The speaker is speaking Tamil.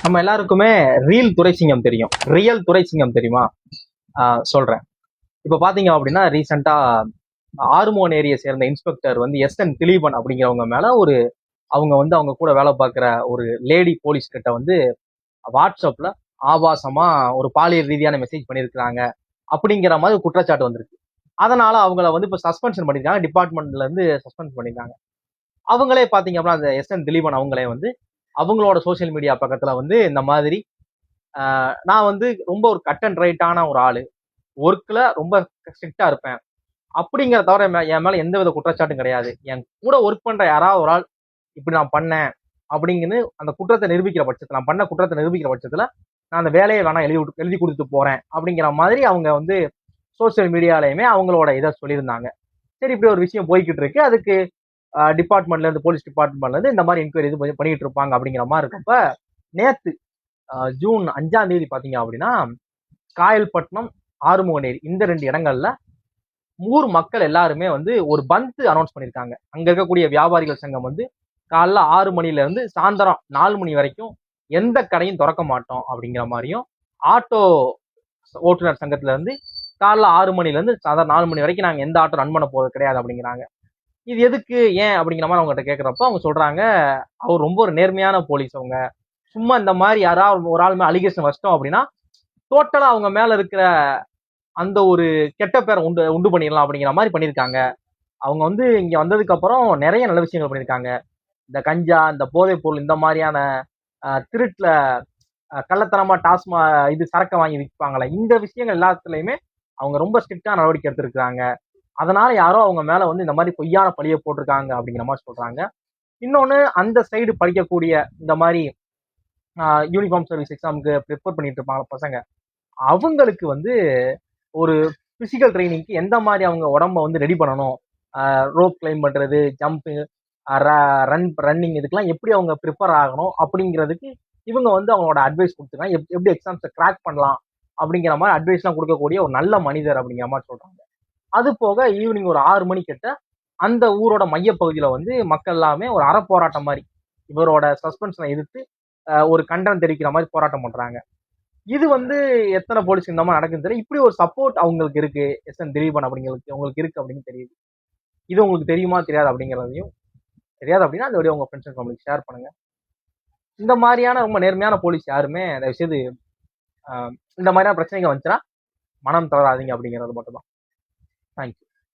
நம்ம எல்லாருக்குமே ரீல் துரைசிங்கம் தெரியும், ரியல் துரைசிங்கம் தெரியுமா? சொல்றேன். இப்ப பாத்தீங்க அப்படின்னா ரீசெண்டா ஆறுமோன் ஏரியை சேர்ந்த இன்ஸ்பெக்டர் வந்து எஸ்.என். திலீபன் அப்படிங்கிறவங்க மேல அவங்க கூட வேலை பார்க்குற ஒரு லேடி போலீஸ் கிட்ட வந்து வாட்ஸ்அப்ல ஆபாசமா ஒரு பாலியல் ரீதியான மெசேஜ் பண்ணியிருக்கிறாங்க அப்படிங்கிற மாதிரி குற்றச்சாட்டு வந்திருக்கு. அதனால அவங்கள வந்து இப்ப சஸ்பென்ஷன் பண்ணிருக்காங்க, டிபார்ட்மெண்ட்ல இருந்து சஸ்பெண்ட் பண்ணிருக்காங்க. அவங்களே பாத்தீங்க அப்படின்னா அந்த எஸ்.என். திலீபன் அவங்களே வந்து அவங்களோட சோசியல் மீடியா பக்கத்துல வந்து இந்த மாதிரி நான் வந்து ரொம்ப ஒரு கட் அண்ட் ரைட்டான ஒரு ஆளு, ஒர்க்ல ரொம்ப ஸ்ட்ரிக்டா இருப்பேன் அப்படிங்கிற தவிர என் மேல எந்த வித குற்றச்சாட்டும் கிடையாது. என் கூட ஒர்க் பண்ற யாராவது ஒரு ஆள் இப்படி நான் பண்ணேன் அப்படிங்கன்னு அந்த குற்றத்தை நிரூபிக்கிற பட்சத்துல, நான் பண்ண குற்றத்தை நிரூபிக்கிற பட்சத்துல நான் அந்த வேலையை வேணா எழுதி கொடுத்துட்டு போறேன் அப்படிங்கிற மாதிரி அவங்க வந்து சோசியல் மீடியாலையுமே அவங்களோட இதை சொல்லியிருந்தாங்க. சரி, இப்படி ஒரு விஷயம் போய்கிட்டு இருக்கு. அதுக்கு டிபார்ட்மெண்ட்ல இருந்து, போலீஸ் டிபார்ட்மெண்ட்ல இருந்து இந்த மாதிரி என்கொயரி இது பண்ணிட்டு இருப்பாங்க அப்படிங்கிற மாதிரி இருக்கப்ப நேத்து ஜூன் 5ஆம் தேதி பாத்தீங்க அப்படின்னா காயல்பட்டினம், ஆறுமுகநேரி இந்த 2 இடங்கள்ல ஊர் மக்கள் எல்லாருமே வந்து ஒரு பந்த் அனௌன்ஸ் பண்ணிருக்காங்க. அங்க இருக்கக்கூடிய வியாபாரிகள் சங்கம் வந்து காலைல 6 மணில இருந்து சாயந்தரம் 4 மணி வரைக்கும் எந்த கடையும் திறக்க மாட்டோம் அப்படிங்கிற மாதிரியும், ஆட்டோ ஓட்டுநர் சங்கத்துல இருந்து காலைல 6 மணில இருந்து சாயந்தரம் 4 மணி வரைக்கும் நாங்க எந்த ஆட்டோ ரன் பண்ண போறது கிடையாது அப்படிங்கிறாங்க. இது எதுக்கு, ஏன் அப்படிங்கிற மாதிரி அவங்ககிட்ட கேட்கறப்ப அவங்க சொல்றாங்க, அவர் ரொம்ப ஒரு நேர்மையான போலீஸ். அவங்க சும்மா இந்த மாதிரி யாராவது ஒரு ஆள் மேல அலிகேஷன் வச்சிட்டோம் அப்படின்னா டோட்டலா அவங்க மேல இருக்கிற அந்த ஒரு கெட்ட பேரை உண்டு பண்ணிடலாம் அப்படிங்கிற மாதிரி பண்ணியிருக்காங்க. அவங்க வந்து இங்க வந்ததுக்கு அப்புறம் நிறைய நல்ல விஷயங்கள் பண்ணியிருக்காங்க. இந்த கஞ்சா, இந்த போதைப் பொருள், இந்த மாதிரியான திருட்டுல கள்ளத்தனமா டாஸ்மா இது சரக்கை வாங்கி விற்பாங்களே, இந்த விஷயங்கள் எல்லாத்துலயுமே அவங்க ரொம்ப ஸ்ட்ரிக்டா நடவடிக்கை எடுத்திருக்காங்க. அதனால யாரோ அவங்க மேல வந்து இந்த மாதிரி பொய்யான பழிய போட்டிருக்காங்க அப்படிங்கிற மாதிரி சொல்றாங்க. இன்னொன்னு, அந்த சைடு படிக்கக்கூடிய இந்த மாதிரி யூனிஃபார்ம் சர்வீஸ் எக்ஸாமுக்கு ப்ரிப்பேர் பண்ணிட்டு இருப்பாங்க பசங்க, அவங்களுக்கு வந்து ஒரு பிசிக்கல் ட்ரைனிங்க்கு எந்த மாதிரி அவங்க உடம்ப வந்து ரெடி பண்ணணும், ரோப் கிளைம் பண்றது, ஜம்பிங், ரன்னிங், இதுக்கெல்லாம் எப்படி அவங்க ப்ரிப்பேர் ஆகணும் அப்படிங்கிறதுக்கு இவங்க வந்து அவங்களோட அட்வைஸ் கொடுத்துருக்காங்க. எப்படி எக்ஸாம்ஸை கிராக் பண்ணலாம் அப்படிங்கிற மாதிரி அட்வைஸ்லாம் கொடுக்கக்கூடிய ஒரு நல்ல மனிதர் அப்படிங்கிற மாதிரி சொல்றாங்க. அது போக ஈவினிங் ஒரு 6 மணி கிட்ட அந்த ஊரோட மையப்பகுதியில வந்து மக்கள் எல்லாமே ஒரு அறப்போராட்டம் மாதிரி இவரோட சஸ்பென்ஷனை எதிர்த்து ஒரு கண்டனம் தெரிவிக்கிற மாதிரி போராட்டம் பண்றாங்க. இது வந்து எத்தனை போலீஸ் இந்த மாதிரி நடக்குன்னு தெரியல. இப்படி ஒரு சப்போர்ட் அவங்களுக்கு இருக்கு, எஸ்.என். திலீபன் அப்படிங்களுக்கு உங்களுக்கு இருக்கு அப்படின்னு தெரியுது. இது உங்களுக்கு தெரியுமா தெரியாது அப்படிங்கிறதையும், தெரியாது அப்படின்னா அந்த வீடியோ உங்க ஃப்ரெண்ட்ஸ் அண்ட் ஃபேமிலிக்கு ஷேர் பண்ணுங்க. இந்த மாதிரியான ரொம்ப நேர்மையான போலீஸ் யாருமே தயவு செய்து இந்த மாதிரியான பிரச்சனைகள் வந்துச்சுன்னா மனம் தவறாதீங்க அப்படிங்கிறது மட்டும் தான். தேங்க்யூ.